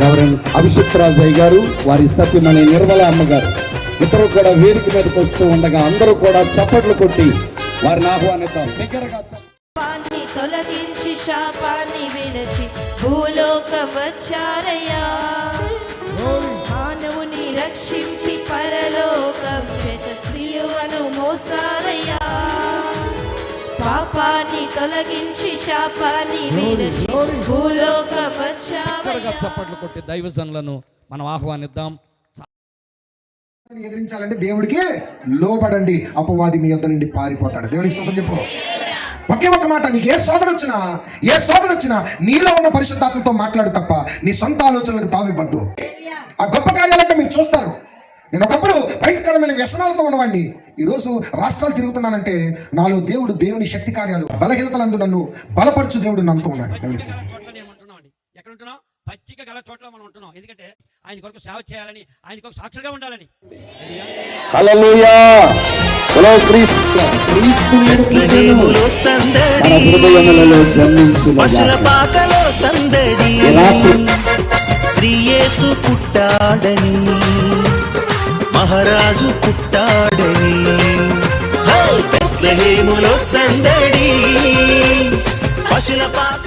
Reverend Abhishith Rajaiah గారు, వారి సత్యమణి నిర్మల అమ్మగారు ఇద్దరు కూడా వేదిక మీదకి వస్తూ ఉండగా అందరూ కూడా చప్పట్లు కొట్టి వారిని ఆహ్వానిద్దాం. దగ్గరగా తొలగించి శాపాన్ని విరచి భూలోకం వచ్చారయ్యా, మానవుని రక్షించి పరలోకం చేత సిలువను మోసారయ్యా, పాపాన్ని తొలగించి శాపాన్ని విరచి భూలోకం వచ్చారయ్యా. చప్పట్లు కొట్టి దైవజనులను మనం ఆహ్వానిద్దాం. ఎదిరించాలంటే దేవుడికి లోబడండి, అపవాది మీ యొద్ద నుండి పారిపోతాడు. దేవునికి స్తోత్రం చెప్పు. ఒకే ఒక మాట, నీకు ఏ శోధన వచ్చినా నీలో ఉన్న పరిశుద్ధాత్మతో మాట్లాడు తప్ప నీ సొంత ఆలోచనలకు తావివ్వద్దు. ఆ గొప్ప కార్యాలంటే మీరు చూస్తారు. నేను ఒకప్పుడు భయంకరమైన వ్యసనాలతో ఉన్నవాడిని. ఈరోజు రాష్ట్రాలు తిరుగుతున్నానంటే నాలో దేవుని శక్తి కార్యాలు, బలహీనతలందు నన్ను బలపరచు దేవుడు నమ్ముతూ ఉన్నాడు. పచ్చిక గల చోట్ల మనం ఉంటున్నాం. ఎందుకంటే ఆయన కొరకు సేవ చేయాలని, ఆయన కొరకు సాక్షిగా ఉండాలని. హల్లెలూయా. హలో క్రీస్తు హృదయములలో జన్మించిన శ్రీ యేసు పుట్టాడని, మహారాజు పుట్టాడని, బెత్లెహేములో సందడి పశుల పాక